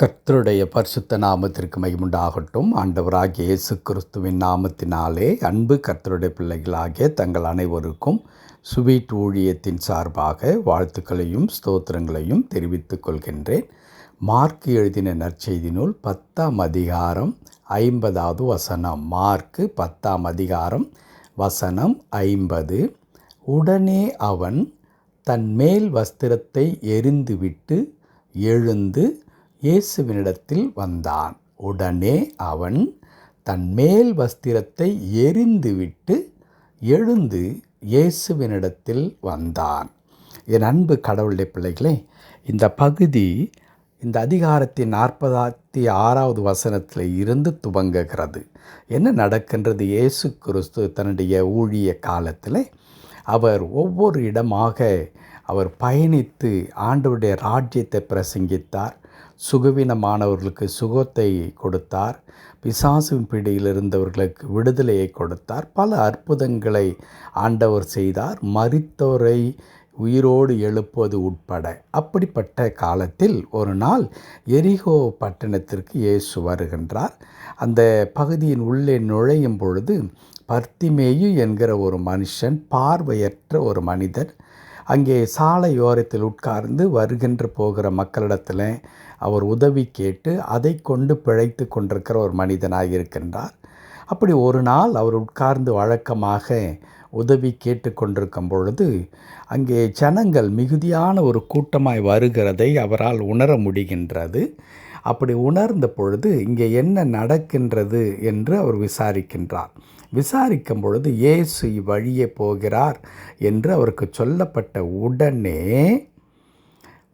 கர்த்தருடைய பரிசுத்த நாமத்திற்கு மகிமுண்டாகட்டும். ஆண்டவராகிய இயேசு கிறிஸ்துவின் நாமத்தினாலே அன்பு கர்த்தருடைய பிள்ளைகளாகிய தங்கள் அனைவருக்கும் சுவீட் ஊழியத்தின் சார்பாக வாழ்த்துக்களையும் ஸ்தோத்திரங்களையும் தெரிவித்துக் கொள்கின்றேன். மார்க் எழுதின நற்செய்தி நூல் 10ஆம் அதிகாரம் 50வது வசனம். மார்க்கு 10ஆம் அதிகாரம் வசனம் 50. உடனே அவன் தன் மேல் வஸ்திரத்தை எறிந்துவிட்டு எழுந்து இயேசுவினிடத்தில் வந்தான். உடனே அவன் தன் மேல் வஸ்திரத்தை எறிந்துவிட்டு எழுந்து இயேசுவினிடத்தில் வந்தான். என் அன்பு கடவுளுடைய பிள்ளைகளே, இந்த பகுதி இந்த அதிகாரத்தின் 46வது வசனத்தில் இருந்து துவங்குகிறது. என்ன நடக்கின்றது? இயேசு கிறிஸ்து தன்னுடைய ஊழிய காலத்தில் அவர் ஒவ்வொரு இடமாக அவர் பயணித்து ஆண்டவருடைய ராஜ்யத்தை பிரசங்கித்தார். சுகவீனமானவர்களுக்கு சுகத்தை கொடுத்தார். பிசாசின் பிடியில் இருந்தவர்களுக்கு விடுதலையை கொடுத்தார். பல அற்புதங்களை ஆண்டவர் செய்தார். மரித்தோரை உயிரோடு எழுப்புவது உட்பட. அப்படிப்பட்ட காலத்தில் ஒரு நாள் எரிகோ பட்டணத்திற்கு இயேசு வருகின்றார். அந்த பகுதியின் உள்ளே நுழையும் பொழுது பர்த்திமேயு என்கிற ஒரு மனுஷன், பார்வையற்ற ஒரு மனிதர், அங்கே சாலையோரத்தில் உட்கார்ந்து வருகின்ற போகிற மக்களிடத்தில் அவர் உதவி கேட்டு அதை கொண்டு பிழைத்து கொண்டிருக்கிற ஒரு மனிதனாக இருக்கின்றார். அப்படி ஒரு நாள் அவர் உட்கார்ந்து வழக்கமாக உதவி கேட்டு கொண்டிருக்கும் பொழுது அங்கே ஜனங்கள் மிகுதியான ஒரு கூட்டமாய் வருகிறதை அவரால் உணர முடிகின்றது. அப்படி உணர்ந்த பொழுது இங்கே என்ன நடக்கின்றது என்று அவர் விசாரிக்கின்றார். விசாரிக்கும் பொழுது இயேசு இவ்வழியே போகிறார் என்று அவருக்கு சொல்லப்பட்ட உடனே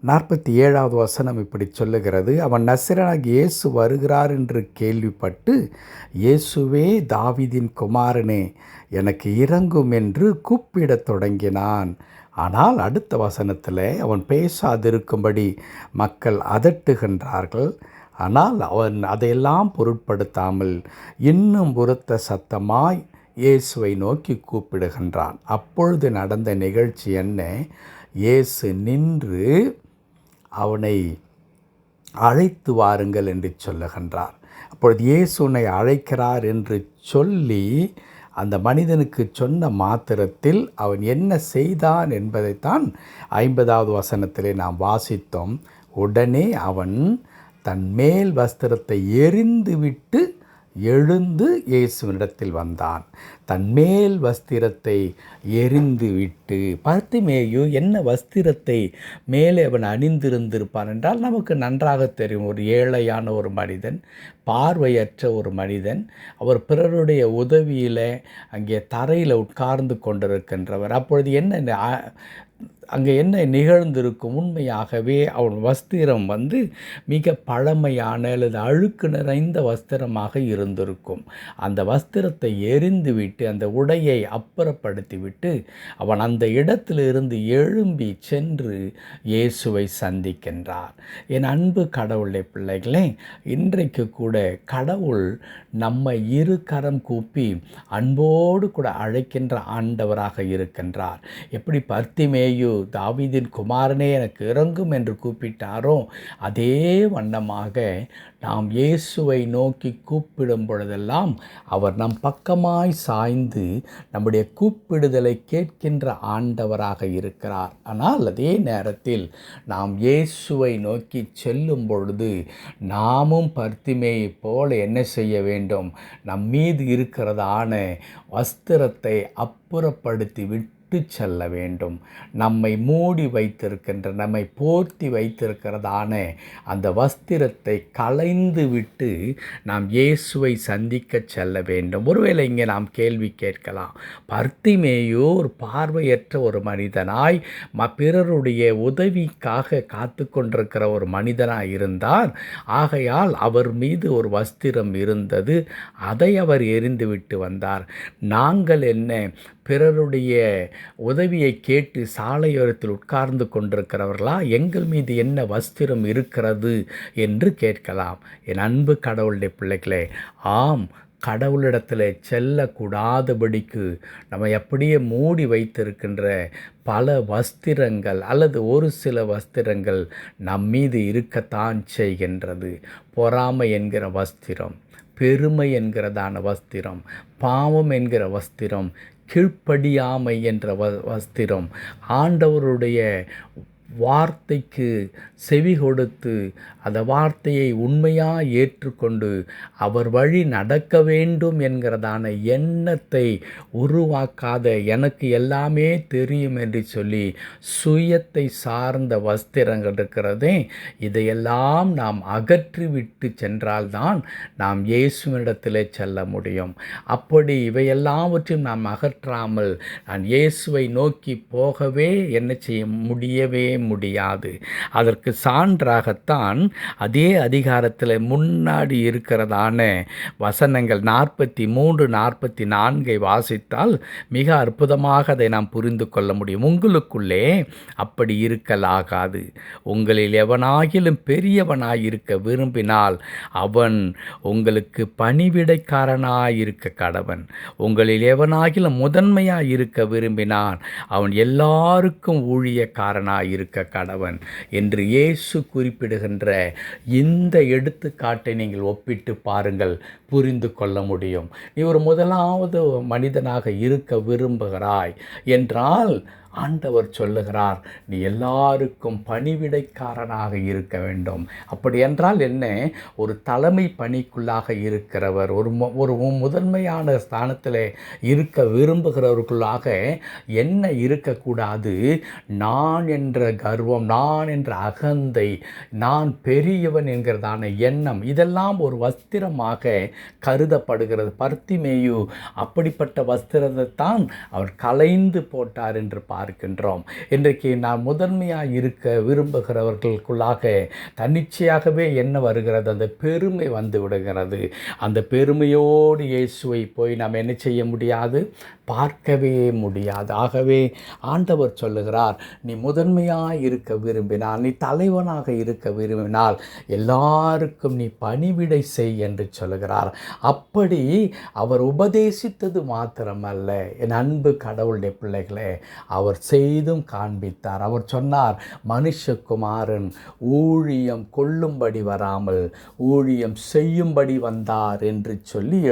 47வது வசனம் இப்படி சொல்லுகிறது. அவன் நசரேயனாகிய இயேசு வருகிறார் என்று கேள்விப்பட்டு, இயேசுவே தாவீதின் குமாரனே, எனக்கு இரங்கும் என்று கூப்பிடத் தொடங்கினான். ஆனால் அடுத்த வசனத்தில் அவன் பேசாதிருக்கும்படி மக்கள் அதட்டுகின்றார்கள். ஆனால் அவன் அதையெல்லாம் பொருட்படுத்தாமல் இன்னும் உரத்த சத்தமாய் இயேசுவை நோக்கி கூப்பிடுகின்றான். அப்பொழுது நடந்த நிகழ்ச்சி என்ன? இயேசு நின்று அவனை அழைத்து வாருங்கள் என்று சொல்லுகின்றார். அப்பொழுது இயேசு உன்னை அழைக்கிறார் என்று சொல்லி அந்த மனிதனுக்கு சொன்ன மாத்திரத்தில் அவன் என்ன செய்தான் என்பதைத்தான் 50வது வசனத்திலே நாம் வாசித்தோம். உடனே அவன் தன் மேல் வஸ்திரத்தை எறிந்துவிட்டு எழுந்து இயேசுவினிடத்தில் வந்தான். தன் மேல் வஸ்திரத்தை எறிந்துவிட்டு. பர்த்திமேயு என்ன வஸ்திரத்தை மேலே அவன் அணிந்திருந்திருப்பான் என்றால் நமக்கு நன்றாக தெரியும். ஒரு ஏழையான ஒரு மனிதன், பார்வையற்ற ஒரு மனிதன். அவர் பிறருடைய உதவியில் அங்கே தரையில் உட்கார்ந்து கொண்டிருக்கின்றவர். அப்பொழுது அங்கே என்ன நிகழ்ந்திருக்கும்? உண்மையாகவே அவன் வஸ்திரம் மிக பழமையான அல்லது அழுக்கு நிறைந்த வஸ்திரமாக இருந்திருக்கும். அந்த வஸ்திரத்தை எறிந்துவிட்டு, அந்த உடையை அப்புறப்படுத்திவிட்டு அவன் அந்த இடத்திலிருந்து எழும்பி சென்று இயேசுவை சந்திக்கின்றார். என் அன்பு கடவுளுடைய பிள்ளைகளே, இன்றைக்கு கூட கடவுள் நம்மை இரு கரம் கூப்பி அன்போடு கூட அழைக்கின்ற ஆண்டவராக இருக்கின்றார். எப்படி பர்த்திமேயு தாவீதின் குமாரனே எனக்கு இரங்கும் என்று கூப்பிட்டாரோ, அதே வண்ணமாக நாம் இயேசுவை நோக்கி கூப்பிடும் பொழுதெல்லாம் அவர் நம் பக்கமாய் சாய்ந்து நம்முடைய கூப்பிடுதலை கேட்கின்ற ஆண்டவராக இருக்கிறார். ஆனால் அதே நேரத்தில் நாம் இயேசுவை நோக்கி செல்லும் பொழுது நாமும் பர்த்திமேயை போல என்ன செய்ய வேண்டும்? நம் மீது இருக்கிறதான வஸ்திரத்தை அப்புறப்படுத்தி விட்டு செல்ல வேண்டும். நம்மை மூடி வைத்திருக்கின்ற, நம்மை போர்த்தி வைத்திருக்கிறதான அந்த வஸ்திரத்தை களைந்து விட்டு நாம் இயேசுவை சந்திக்க செல்ல வேண்டும். ஒருவேளை இங்கே நாம் கேள்வி கேட்கலாம், பர்த்திமேயு ஒரு பார்வையற்ற ஒரு மனிதனாய் பிறருடைய உதவிக்காக காத்து கொண்டிருக்கிற ஒரு மனிதனாய் இருந்தார். ஆகையால் அவர் மீது ஒரு வஸ்திரம் இருந்தது, அதை அவர் எறிந்துவிட்டு வந்தார். நாங்கள் என்ன பிறருடைய உதவியை கேட்டு சாலையோரத்தில் உட்கார்ந்து கொண்டிருக்கிறவர்களா? எங்கள் மீது என்ன வஸ்திரம் இருக்கிறது என்று கேட்கலாம். என் அன்பு கடவுளுடைய பிள்ளைகளே, ஆம், கடவுளிடத்தில் செல்லக்கூடாதபடிக்கு நம்ம அப்படியே மூடி வைத்திருக்கின்ற பல வஸ்திரங்கள் அல்லது ஒரு சில வஸ்திரங்கள் நம் மீது இருக்கத்தான் செய்கின்றது. பொறாமை என்கிற வஸ்திரம், பெருமை என்கிறதான வஸ்திரம், பாவம் என்கிற வஸ்திரம், கீழ்ப்படியாமை என்ற வஸ்திரம், ஆண்டவருடைய வார்த்தைக்கு செவி கொடுத்து அந்த வார்த்தையை உண்மையாக ஏற்றுக்கொண்டு அவர் வழி நடக்க வேண்டும் என்கிறதான எண்ணத்தை உருவாக்காத, எனக்கு எல்லாமே தெரியும் என்று சொல்லி சுயத்தை சார்ந்த வஸ்திரங்கள் இருக்கிறதே, இதையெல்லாம் நாம் அகற்றிவிட்டு சென்றால்தான் நாம் இயேசுவினிடத்திலே செல்ல முடியும். அப்படி இவையெல்லாவற்றையும் நாம் அகற்றாமல் நான் இயேசுவை நோக்கி போகவே என்ன செய்ய முடியவே முடியாது. அதற்கு சான்றாகத்தான் அதே அதிகாரத்தில் முன்னாடி இருக்கிறதான வசனங்கள் 43, 44 வாசித்தால் மிக அற்புதமாக அதை நாம் புரிந்து கொள்ள முடியும். உங்களுக்குள்ளே அப்படி இருக்கலாகாது. உங்களில் எவனாகிலும் பெரியவனாயிருக்க விரும்பினால் அவன் உங்களுக்கு பணிவிடைக்காரனாயிருக்க கடவன். உங்களில் எவனாகிலும் முதன்மையாயிருக்க விரும்பினான் அவன் எல்லாருக்கும் ஊழியக்காரனாயிருக்க கடவன் என்று இயேசு குறிப்பிடுகின்ற இந்த எடுத்துக்காட்டை நீங்கள் ஒப்பிட்டு பாருங்கள், புரிந்து கொள்ள முடியும். நீ ஒரு முதலாவது மனிதனாக இருக்க விரும்புகிறாய் என்றால் ஆண்டவர் சொல்லுகிறார், நீ எல்லாருக்கும் பணிவிடைக்காரனாக இருக்க வேண்டும். அப்படி என்றால் என்ன? ஒரு தலைமை பணிக்குள்ளாக இருக்கிறவர், ஒரு முதன்மையான ஸ்தானத்தில் இருக்க விரும்புகிறவர்களுக்குள்ளாக என்ன இருக்கக்கூடாது? நான் என்ற கர்வம், நான் என்ற அகந்தை, நான் பெரியவன் என்கிறதான எண்ணம், இதெல்லாம் ஒரு வஸ்திரமாக கருதப்படுகிறது. பர்த்திமேயு அப்படிப்பட்ட வஸ்திரத்தை தான் அவர் களைந்து போட்டார் என்று பார்க்கின்றோம். இன்றைக்கு நான் முதன்மையாக இருக்க விரும்புகிறவர்களுக்குள்ளாக தன்னிச்சையாகவே என்ன வருகிறது? அந்த பெருமை வந்து விடுகிறது. அந்த பெருமையோடு இயேசுவை போய் நாம் என்ன செய்ய முடியாது? பார்க்கவே முடியாது. ஆகவே ஆண்டவர் சொல்லுகிறார், நீ முதன்மையாக இருக்க விரும்பினால், நீ தலைவனாக இருக்க விரும்பினால் எல்லாருக்கும் நீ பணிவிடை செய் என்று சொல்லுகிறார். அப்படி அவர் உபதேசித்தது மாத்திரமல்ல, என் அன்பு கடவுளுடைய பிள்ளைகளே, அவர் செய்தும் காண்பித்தார். அவர் சொன்னார், மனுஷகுமாரன் ஊழியம் கொள்ளும்படி வராமல் ஊழியம் செய்யும்படி வந்தார் என்று சொல்லி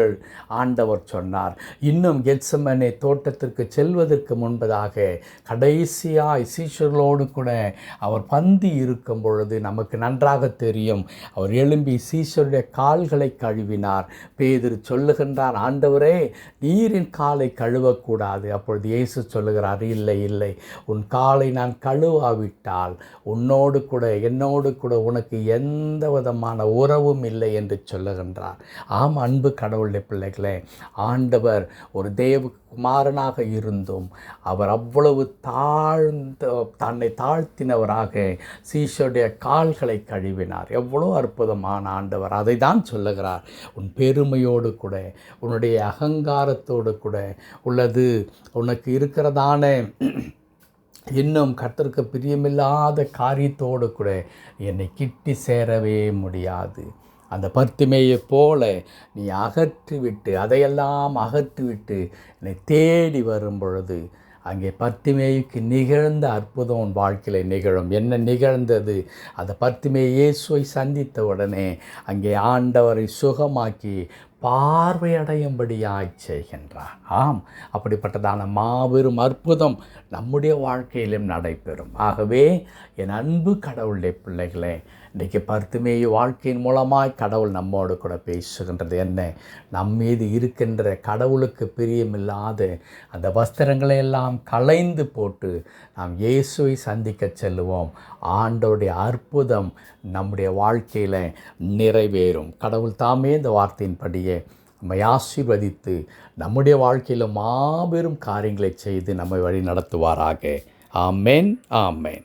ஆண்டவர் சொன்னார். இன்னும் கெத்செமனே தோட்டத்திற்கு செல்வதற்கு முன்பதாக கடைசியாய் சீஷர்களோடு கூட அவர் பந்தி இருக்கும் பொழுது நமக்கு நன்றாக தெரியும், அவர் எழும்பி சீஷருடைய கால்களை கழுவினார். பேதுரு சொல்லுகின்றார், ஆண்டவரே நீரின் காலை கழுவக்கூடாது. அப்பொழுது இயேசு சொல்லுகிறார், இல்லை இல்லை, உன் காலை நான் கழுவாவிட்டால் உன்னோடு கூட என்னோடு கூட உனக்கு எந்த விதமான உறவும் இல்லை என்று சொல்லுகின்றார். ஆம் அன்பு கடவுளுடைய பிள்ளைகளே, ஆண்டவர் ஒரு குமாரனாக இருந்தும் அவர் அவ்வளவு தன்னை தாழ்த்தினவராக சீஷருடைய கால்களை கழுவினார். எவ்வளோ அற்புதமான ஆண்டவர்! அதை தான் சொல்லுகிறார், உன் பெருமையோடு கூட உன்னுடைய அகங்காரத்தோடு கூட உள்ளது உனக்கு இருக்கிறதான இன்னும் கர்த்தருக்கு பிரியமில்லாத காரியத்தோடு கூட என்னை கிட்டி சேரவே முடியாது. அந்த பர்த்திமேயை போல நீ அகற்றிவிட்டு, அதையெல்லாம் அகற்றிவிட்டு என்னை தேடி வரும் பொழுது அங்கே பர்த்திமேயுக்கு நிகழ்ந்த அற்புதம் உன் வாழ்க்கையில் நிகழும். என்ன நிகழ்ந்தது? அந்த பர்த்திமேயு இயேசுவை சந்தித்த உடனே அங்கே ஆண்டவரை சுகமாக்கி பார்வையடையும்படியாய் செய்கின்றார். ஆம், அப்படிப்பட்டதான மாபெரும் அற்புதம் நம்முடைய வாழ்க்கையிலும் நடைபெறும். ஆகவே என் அன்பு கடவுளுடைய பிள்ளைகளே, இன்றைக்கு பர்த்திமேயு வாழ்க்கையின் மூலமாய் கடவுள் நம்மோடு கூட பேசுகின்றது என்ன? நம்மீது இருக்கின்ற கடவுளுக்கு பிரியமில்லாத அந்த வஸ்திரங்களை எல்லாம் களைந்து போட்டு நாம் இயேசுவை சந்திக்க செல்லுவோம். ஆண்டவருடைய அற்புதம் நம்முடைய வாழ்க்கையில் நிறைவேறும். கடவுள் தாமே இந்த வார்த்தையின்படியே நம்மை ஆசீர்வதித்து நம்முடைய வாழ்க்கையில் மாபெரும் காரியங்களை செய்து நம்மை வழி நடத்துவாராக. ஆமென், ஆமென்.